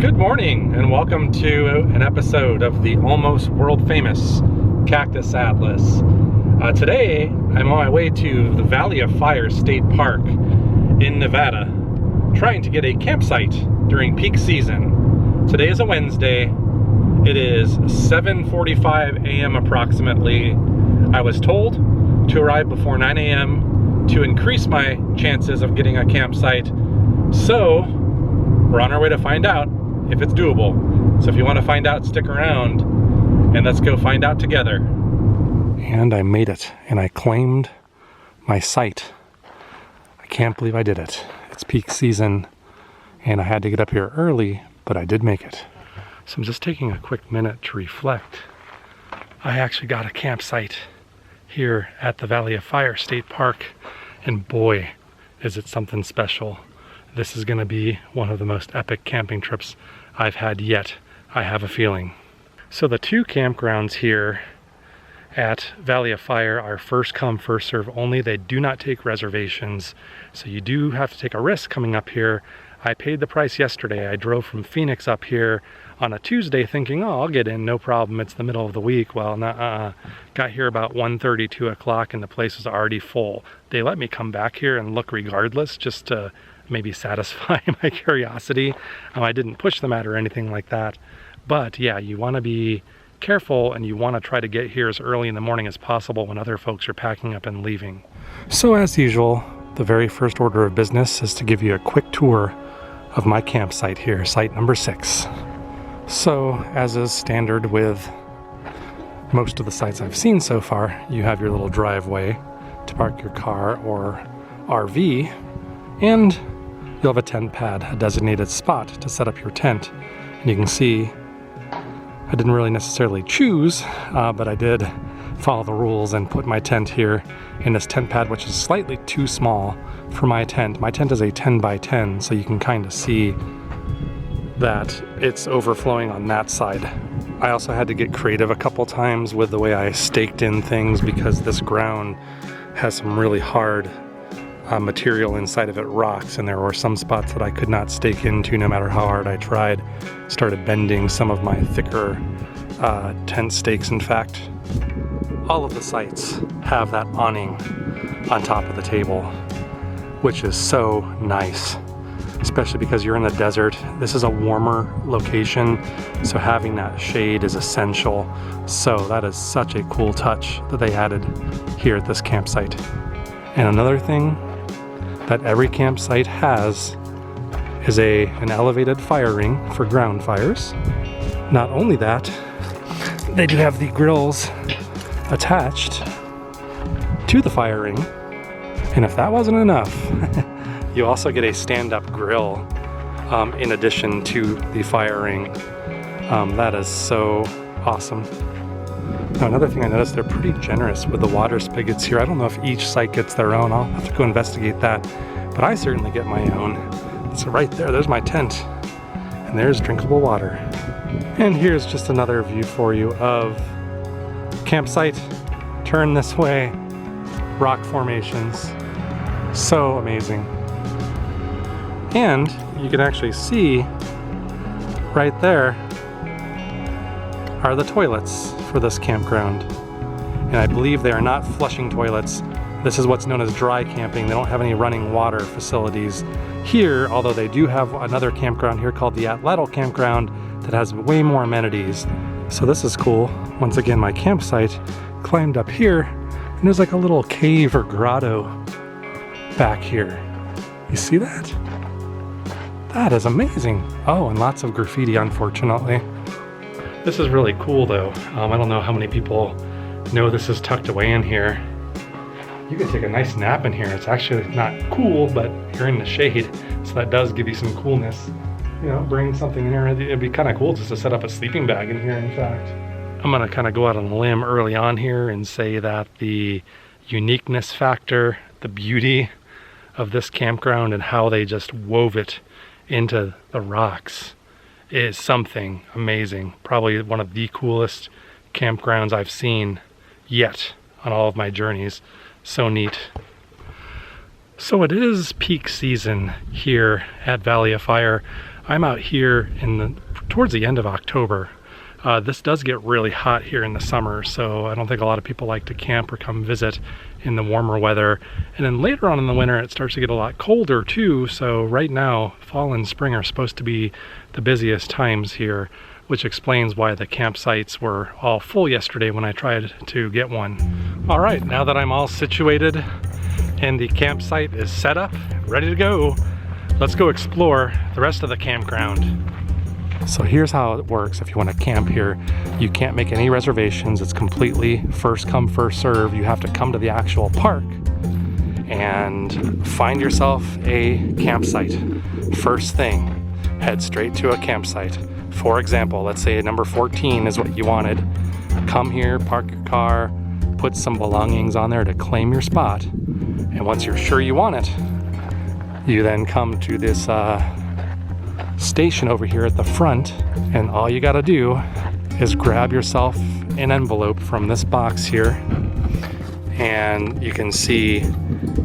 Good morning and welcome to an episode of the almost world famous Cactus Atlas. Today I'm on my way to the Valley of Fire State Park in Nevada, trying to get a campsite during peak season. Today is a Wednesday. It is 7:45 a.m. approximately. I was told to arrive before 9 a.m. to increase my chances of getting a campsite. So we're on our way to find out if it's doable. So if you want to find out, stick around and let's go find out together. And I made it, and I claimed my site. I can't believe I did it. It's peak season and I had to get up here early, but I did make it. So I'm just taking a quick minute to reflect. I actually got a campsite here at the Valley of Fire State Park, and boy, is it something special. This is gonna be one of the most epic camping trips I've had yet, I have a feeling. So the two campgrounds here at Valley of Fire are first come, first serve only. They do not take reservations, so you do have to take a risk coming up here. I paid the price yesterday. I drove from Phoenix up here on a Tuesday thinking, oh, I'll get in, no problem, it's the middle of the week. Well, got here about 1:30, 2 o'clock, and the place was already full. They let me come back here and look regardless, just to maybe satisfy my curiosity. I didn't push them out or anything like that. But yeah, you want to be careful and you want to try to get here as early in the morning as possible when other folks are packing up and leaving. So as usual, the very first order of business is to give you a quick tour of my campsite here, site number 6. So, as is standard with most of the sites I've seen so far, you have your little driveway to park your car or RV, and you'll have a tent pad, a designated spot to set up your tent. And you can see I didn't really necessarily choose, but I did follow the rules and put my tent here in this tent pad, which is slightly too small for my tent. My tent is a 10 by 10, so you can kind of see that it's overflowing on that side. I also had to get creative a couple times with the way I staked in things because this ground has some really hard material inside of it, rocks, and there were some spots that I could not stake into no matter how hard I tried. Started bending some of my thicker tent stakes. In fact, all of the sites have that awning on top of the table, which is so nice, especially because you're in the desert. This is a warmer location, so having that shade is essential. So that is such a cool touch that they added here at this campsite. And another thing that every campsite has is an elevated fire ring for ground fires. Not only that, they do have the grills attached to the fire ring. And if that wasn't enough, you also get a stand-up grill in addition to the fire ring. That is so awesome. Now, another thing I noticed, they're pretty generous with the water spigots here. I don't know if each site gets their own. I'll have to go investigate that, but I certainly get my own. So right there's my tent, and there's drinkable water. And here's just another view for you of campsite. Turn this way, rock formations. So amazing. And you can actually see right there are the toilets for this campground. And I believe they are not flushing toilets. This is what's known as dry camping. They don't have any running water facilities here, although they do have another campground here called the Atlatl campground that has way more amenities. So this is cool. Once again, my campsite climbed up here, and there's like a little cave or grotto back here. You see that? That is amazing. Oh, and lots of graffiti, unfortunately. This is really cool though. I don't know how many people know this is tucked away in here. You can take a nice nap in here. It's actually not cool, but you're in the shade, so that does give you some coolness. You know, bring something in here. It'd be kind of cool just to set up a sleeping bag in here, in fact. I'm gonna kind of go out on a limb early on here and say that the uniqueness factor, the beauty of this campground and how they just wove it into the rocks is something amazing. Probably one of the coolest campgrounds I've seen yet on all of my journeys. So neat. So it is peak season here at Valley of Fire. I'm out here towards the end of October. This does get really hot here in the summer, so I don't think a lot of people like to camp or come visit in the warmer weather. And then later on in the winter, it starts to get a lot colder too. So right now, fall and spring are supposed to be the busiest times here, which explains why the campsites were all full yesterday when I tried to get one. All right, now that I'm all situated and the campsite is set up, ready to go, let's go explore the rest of the campground. So here's how it works. If you want to camp here, you can't make any reservations. It's completely first come, first serve. You have to come to the actual park and find yourself a campsite. First thing, head straight to a campsite. For example, let's say number 14 is what you wanted. Come here, park your car, put some belongings on there to claim your spot. And once you're sure you want it, you then come to this station over here at the front, and all you got to do is grab yourself an envelope from this box here, and you can see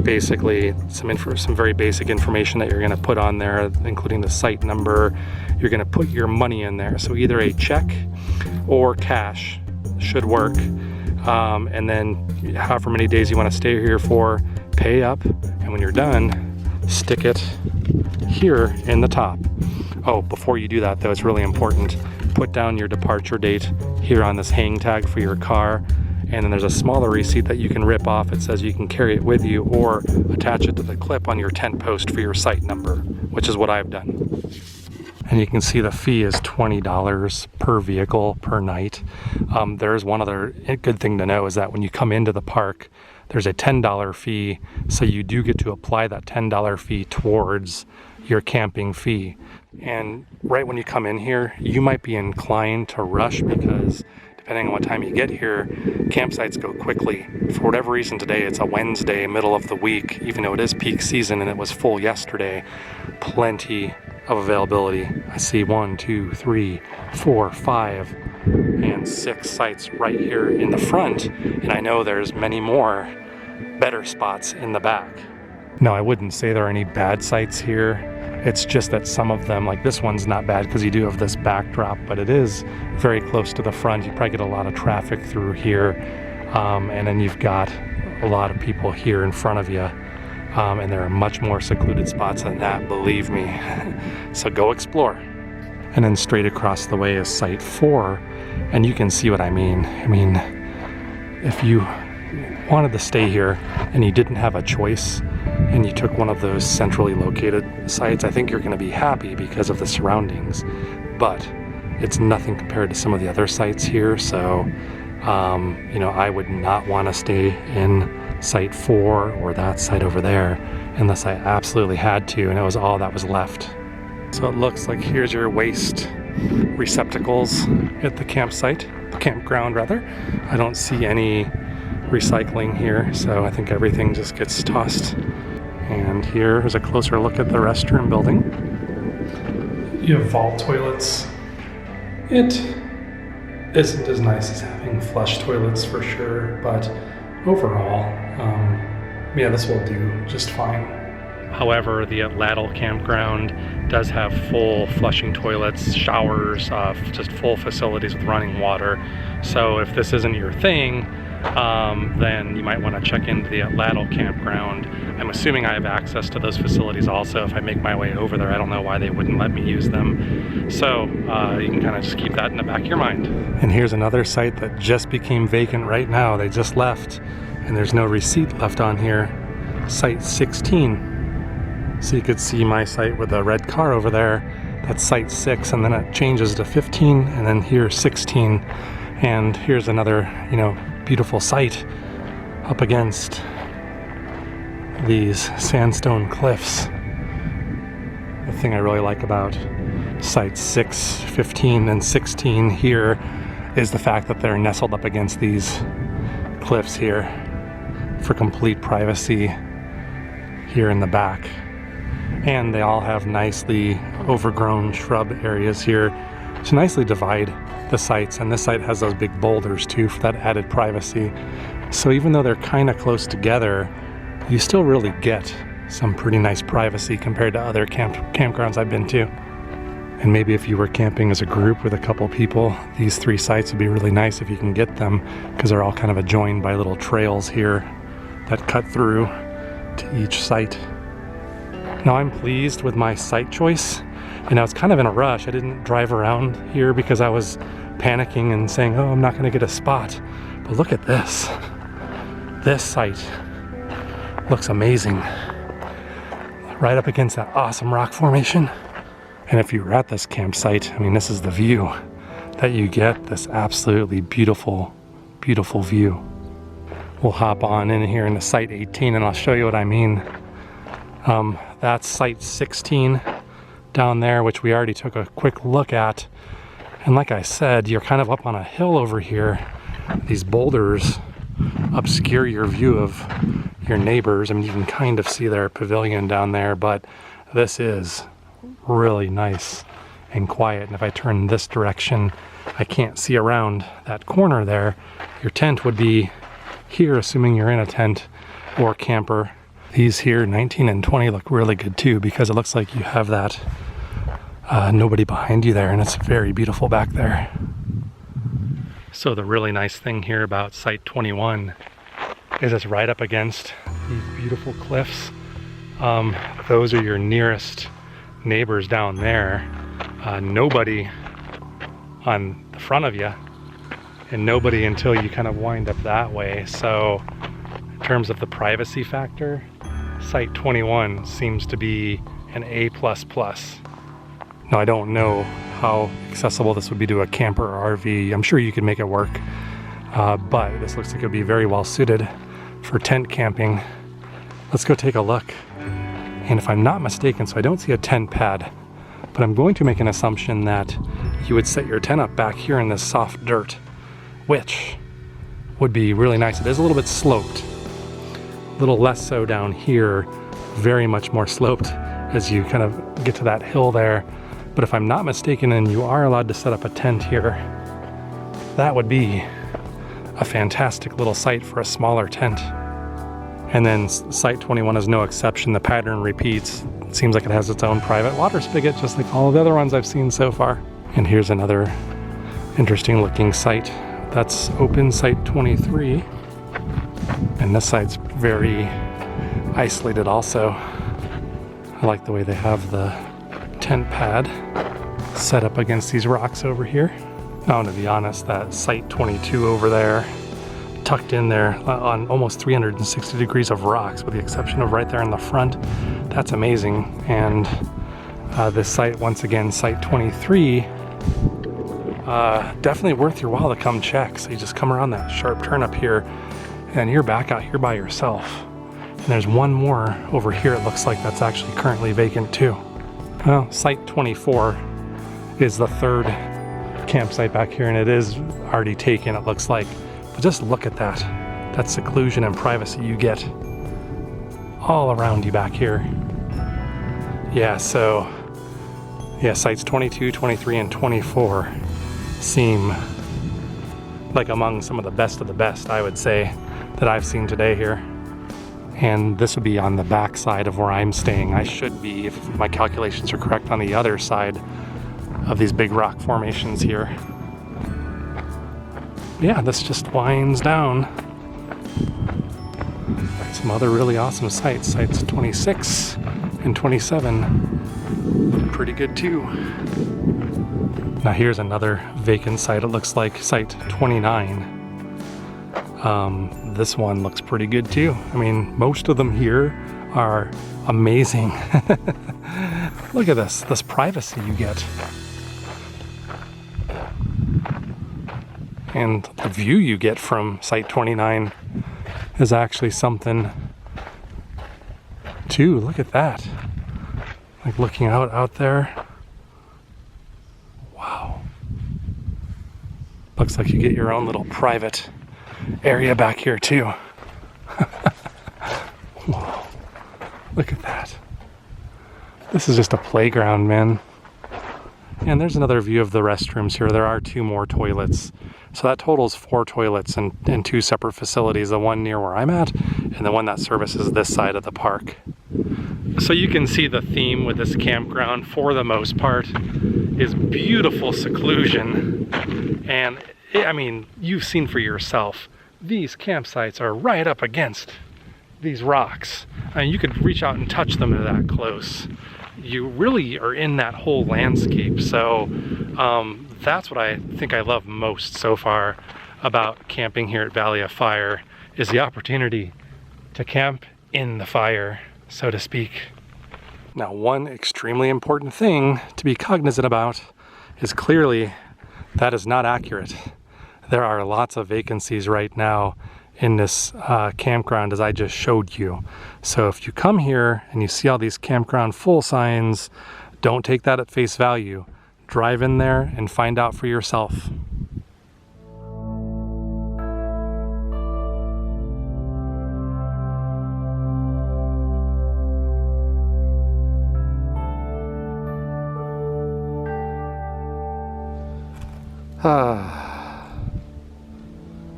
basically some very basic information that you're going to put on there, including the site number. You're going to put your money in there, so either a check or cash should work, and then however many days you want to stay here for, pay up, and when you're done, stick it here in the top. Oh, before you do that though, it's really important. Put down your departure date here on this hang tag for your car, and then there's a smaller receipt that you can rip off. It says you can carry it with you or attach it to the clip on your tent post for your site number, which is what I've done. And you can see the fee is $20 per vehicle per night. There's one other good thing to know is that when you come into the park, there's a $10 fee, so you do get to apply that $10 fee towards your camping fee. And right when you come in here, you might be inclined to rush because depending on what time you get here, campsites go quickly. For whatever reason today, it's a Wednesday, middle of the week, even though it is peak season and it was full yesterday, plenty of availability. I see 1, 2, 3, 4, 5, and 6 sites right here in the front, and I know there's many more better spots in the back. No, I wouldn't say there are any bad sites here. It's just that some of them, like this one's not bad because you do have this backdrop, but it is very close to the front. You probably get a lot of traffic through here, and then you've got a lot of people here in front of you, and there are much more secluded spots than that, believe me. So go explore. And then straight across the way is Site 4, and you can see what I mean. I mean, if you wanted to stay here and you didn't have a choice and you took one of those centrally located sites, I think you're going to be happy because of the surroundings, but it's nothing compared to some of the other sites here. So you know, I would not want to stay in Site 4 or that site over there unless I absolutely had to, and it was all that was left. So it looks like here's your waste receptacles at the campground rather. I don't see any recycling here, so I think everything just gets tossed. And here is a closer look at the restroom building. You have vault toilets. It isn't as nice as having flush toilets for sure, but overall, yeah, this will do just fine. However, the Atlatl campground does have full flushing toilets, showers, just full facilities with running water. So if this isn't your thing, then you might want to check into the Atlatl campground. I'm assuming I have access to those facilities also if I make my way over there. I don't know why they wouldn't let me use them. So you can kind of just keep that in the back of your mind. And here's another site that just became vacant right now. They just left, and there's no receipt left on here. Site 16. So you could see my site with a red car over there. That's Site 6, and then it changes to 15, and then here's 16. And here's another, you know, beautiful site up against these sandstone cliffs. The thing I really like about Sites 6, 15, and 16 here is the fact that they're nestled up against these cliffs here for complete privacy here in the back. And they all have nicely overgrown shrub areas here to nicely divide the sites, and this site has those big boulders too for that added privacy. So even though they're kind of close together, you still really get some pretty nice privacy compared to other campgrounds I've been to. And maybe if you were camping as a group with a couple people, these 3 sites would be really nice if you can get them, because they're all kind of adjoined by little trails here that cut through to each site. Now I'm pleased with my site choice, and I was kind of in a rush. I didn't drive around here because I was panicking and saying, oh, I'm not gonna get a spot. But look at this. This site looks amazing. Right up against that awesome rock formation. And if you were at this campsite, I mean, this is the view that you get, this absolutely beautiful, beautiful view. We'll hop on in here into site 18 and I'll show you what I mean. That's site 16 down there, which we already took a quick look at. And like I said, you're kind of up on a hill over here. These boulders obscure your view of your neighbors. I mean, you can kind of see their pavilion down there, but this is really nice and quiet. And if I turn this direction, I can't see around that corner there. Your tent would be here, assuming you're in a tent or camper. These here, 19 and 20, look really good too, because it looks like you have that nobody behind you there, and it's very beautiful back there. So the really nice thing here about site 21 is it's right up against these beautiful cliffs. Those are your nearest neighbors down there. Nobody on the front of you, and nobody until you kind of wind up that way. So in terms of the privacy factor, site 21 seems to be an A++. Now I don't know how accessible this would be to a camper or RV. I'm sure you could make it work, but this looks like it would be very well suited for tent camping. Let's go take a look. And if I'm not mistaken, so I don't see a tent pad, but I'm going to make an assumption that you would set your tent up back here in this soft dirt, which would be really nice. It is a little bit sloped, a little less so down here, very much more sloped as you kind of get to that hill there. But if I'm not mistaken, and you are allowed to set up a tent here, that would be a fantastic little site for a smaller tent. And then site 21 is no exception. The pattern repeats. It seems like it has its own private water spigot, just like all of the other ones I've seen so far. And here's another interesting looking site. That's open site 23. And this site's very isolated also. I like the way they have the tent pad set up against these rocks over here. Now, to be honest, that site 22 over there, tucked in there on almost 360 degrees of rocks, with the exception of right there in the front, that's amazing. And this site, once again, site 23, definitely worth your while to come check. So you just come around that sharp turn up here and you're back out here by yourself. And there's one more over here. It looks like that's actually currently vacant too. Well, site 24 is the third campsite back here, and it is already taken, it looks like. But just look at that seclusion and privacy you get all around you back here. Yeah, so yeah, sites 22, 23, and 24 seem like among some of the best, I would say, that I've seen today here. And this would be on the back side of where I'm staying. I should be, if my calculations are correct, on the other side of these big rock formations here. Yeah, this just winds down. Some other really awesome sites. Sites 26 and 27 look pretty good too. Now here's another vacant site. It looks like site 29. This one looks pretty good too. I mean, most of them here are amazing. Look at this privacy you get. And the view you get from site 29 is actually something too. Look at that. Like looking out there. Wow. Looks like you get your own little private area back here too. Whoa. Look at that. This is just a playground, man. And there's another view of the restrooms here. There are 2 more toilets. So that totals 4 toilets in 2 separate facilities, the one near where I'm at and the one that services this side of the park. So you can see the theme with this campground for the most part is beautiful seclusion. And I mean, you've seen for yourself, these campsites are right up against these rocks. I mean, you could reach out and touch them, they're that close. You really are in that whole landscape. So that's what I think I love most so far about camping here at Valley of Fire, is the opportunity to camp in the fire, so to speak. Now, one extremely important thing to be cognizant about is clearly that is not accurate. There are lots of vacancies right now in this campground, as I just showed you. So if you come here and you see all these campground full signs, don't take that at face value. Drive in there and find out for yourself.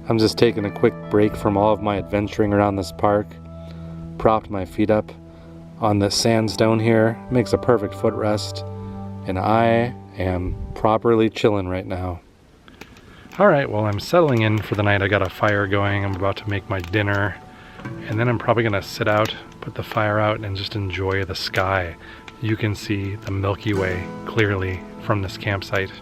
I'm just taking a quick break from all of my adventuring around this park. Propped my feet up on the sandstone here. Makes a perfect footrest. And I am properly chilling right now. Alright, well, I'm settling in for the night. I got a fire going. I'm about to make my dinner. And then I'm probably going to sit out, put the fire out, and just enjoy the sky. You can see the Milky Way clearly from this campsite.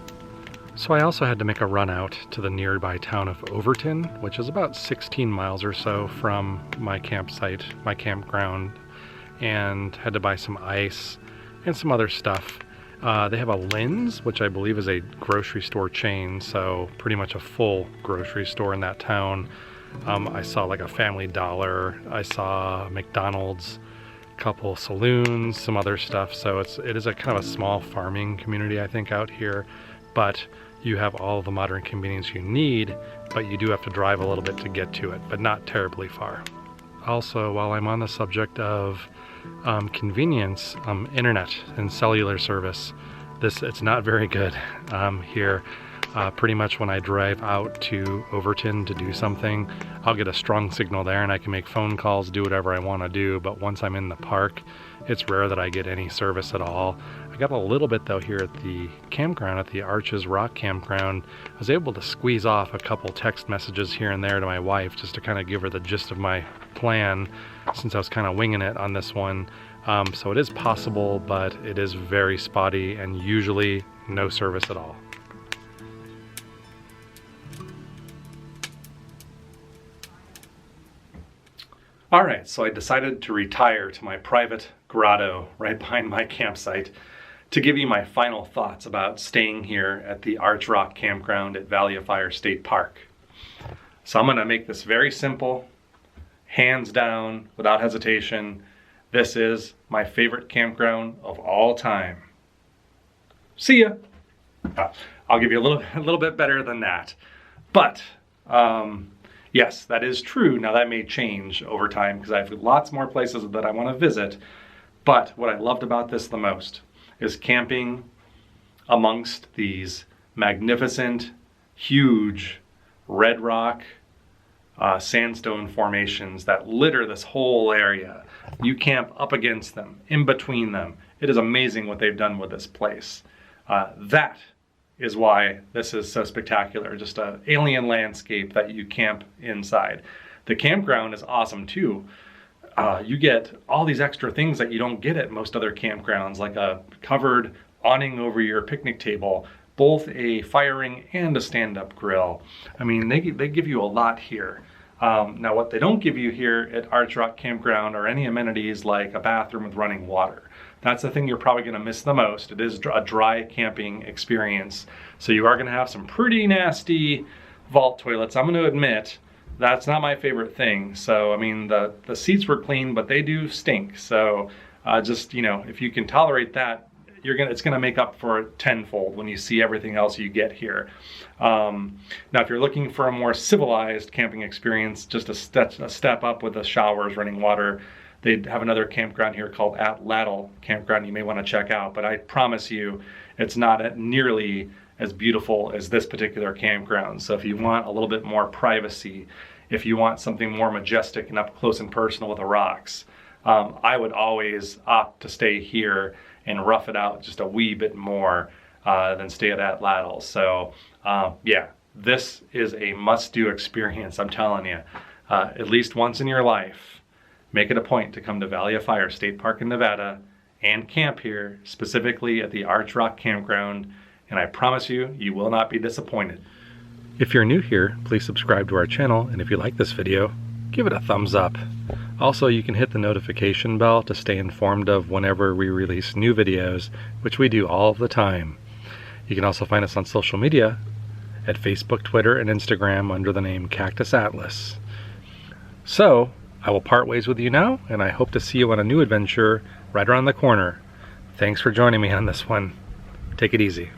So I also had to make a run out to the nearby town of Overton, which is about 16 miles or so from my campsite, my campground, and had to buy some ice and some other stuff. They have a Lynn's, which I believe is a grocery store chain, so pretty much a full grocery store in that town. I saw like a Family Dollar, I saw McDonald's, a couple saloons, some other stuff. So it is a kind of a small farming community, I think, out here, but you have all the modern convenience you need, but you do have to drive a little bit to get to it, but not terribly far. Also, while I'm on the subject of convenience, internet and cellular service, it's not very good here. Pretty much when I drive out to Overton to do something, I'll get a strong signal there and I can make phone calls, do whatever I want to do, but once I'm in the park, it's rare that I get any service at all. I got a little bit though here at the campground, at the Arch Rock Campground. I was able to squeeze off a couple text messages here and there to my wife just to kind of give her the gist of my plan, since I was kind of winging it on this one. So it is possible, but it is very spotty and usually no service at all. Alright, so I decided to retire to my private grotto right behind my campsite to give you my final thoughts about staying here at the Arch Rock Campground at Valley of Fire State Park. So I'm going to make this very simple, hands down, without hesitation. This is my favorite campground of all time. See ya! I'll give you a little bit better than that. But, yes, that is true. Now that may change over time because I have lots more places that I want to visit. But what I loved about this the most is camping amongst these magnificent, huge red rock sandstone formations that litter this whole area. You camp up against them, in between them. It is amazing what they've done with this place. That is why this is so spectacular. Just an alien landscape that you camp inside. The campground is awesome too. You get all these extra things that you don't get at most other campgrounds, like a covered awning over your picnic table, both a fire ring and a stand-up grill. I mean, they give you a lot here. Now, what they don't give you here at Arch Rock Campground are any amenities like a bathroom with running water. That's the thing you're probably going to miss the most. It is a dry camping experience. So you are going to have some pretty nasty vault toilets. I'm going to admit, that's not my favorite thing. So, I mean, the seats were clean, but they do stink. So just, you know, if you can tolerate that, it's gonna make up for it tenfold when you see everything else you get here. Now, if you're looking for a more civilized camping experience, just a step up with the showers, running water, they have another campground here called Atlatl campground you may want to check out. But I promise you, it's not nearly as beautiful as this particular campground. So if you want a little bit more privacy, if you want something more majestic and up close and personal with the rocks, I would always opt to stay here and rough it out just a wee bit more. than stay at Atlatl. So yeah, this is a must-do experience, I'm telling you. At least once in your life, make it a point to come to Valley of Fire State Park in Nevada and camp here, specifically at the Arch Rock Campground, and I promise you, you will not be disappointed. If you're new here, please subscribe to our channel, and if you like this video, give it a thumbs up. Also, you can hit the notification bell to stay informed of whenever we release new videos, which we do all the time. You can also find us on social media at Facebook, Twitter, and Instagram under the name Cactus Atlas. So, I will part ways with you now, and I hope to see you on a new adventure right around the corner. Thanks for joining me on this one. Take it easy.